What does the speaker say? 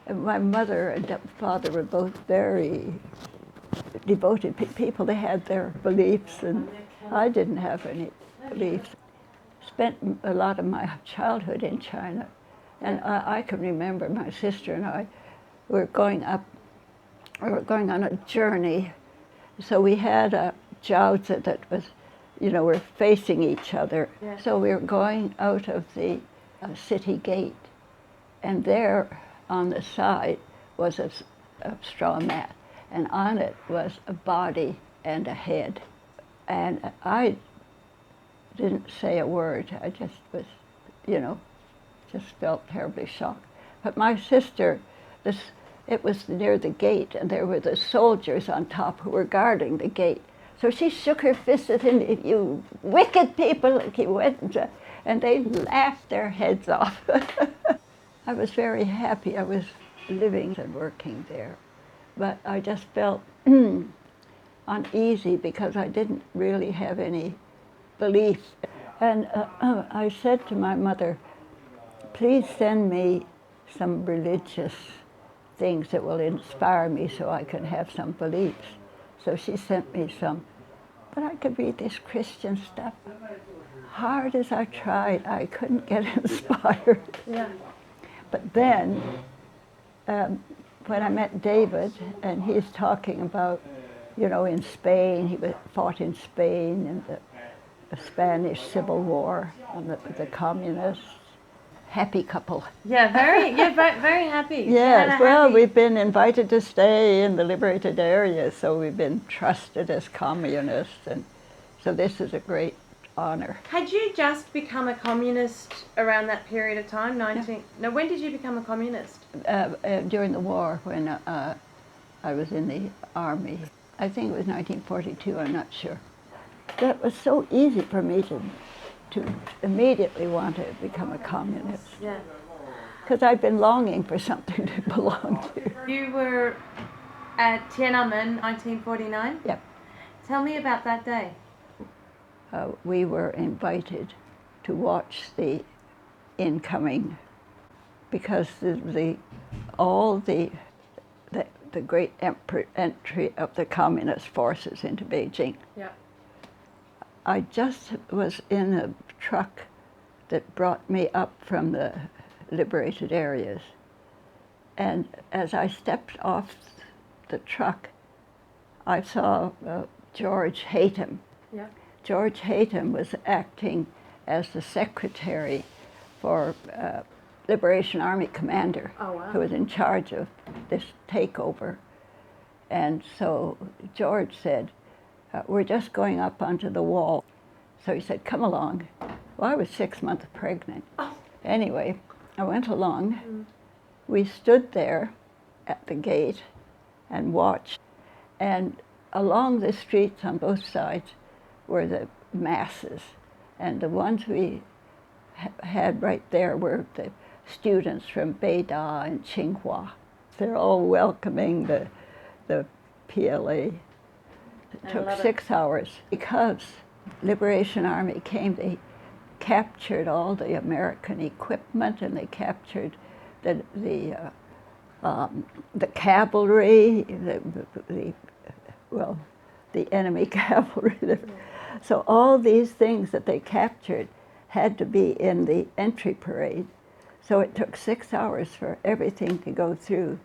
My mother and father were both very devoted people. They had their beliefs, and I didn't have any beliefs. Spent a lot of my childhood in China, and I can remember my sister and I were going on a journey. So we had a jiaozi that was, we're facing each other. Yeah. So we were going out of the city gate, and there on the side was a straw mat, and on it was a body and a head. And I didn't say a word. I just was, just felt terribly shocked. But my sister, it was near the gate, and there were the soldiers on top who were guarding the gate. So she shook her fist at him, "You wicked people!" Like he went, and they laughed their heads off. I was very happy. I was living and working there, but I just felt uneasy because I didn't really have any belief. And I said to my mother, "Please send me some religious things that will inspire me so I can have some beliefs." So she sent me some. But I could read this Christian stuff. Hard as I tried, I couldn't get inspired. Yeah. But then, when I met David, and he's talking about, in Spain, he fought in Spain in the Spanish Civil War, and the communists. Happy couple. Yeah, very happy. Yes, well, we've been invited to stay in the liberated areas, so we've been trusted as communists, and so this is a great honor. Had you just become a communist around that period of time, No, when did you become a communist? During the war, when I was in the army. I think it was 1942, I'm not sure. That was so easy for me to immediately want to become a communist. Yeah. Because I've been longing for something to belong to. You were at Tiananmen, 1949? Yep. Tell me about that day. We were invited to watch the incoming, because the great entry of the communist forces into Beijing. Yeah. I just was in a truck that brought me up from the liberated areas. And as I stepped off the truck, I saw George Haytham. Yeah. George Haytham was acting as the secretary for Liberation Army commander, Oh, wow. who was in charge of this takeover. And so George said, "We're just going up onto the wall." So he said, "Come along." Well, I was 6 months pregnant. Oh. Anyway, I went along. We stood there at the gate and watched. And along the streets on both sides were the masses. And the ones we had right there were the students from Beida and Tsinghua. They're all welcoming the PLA. It took 6 hours because Liberation Army came. They captured all the American equipment, and they captured the cavalry, the enemy cavalry. So all these things that they captured had to be in the entry parade. So it took 6 hours for everything to go through.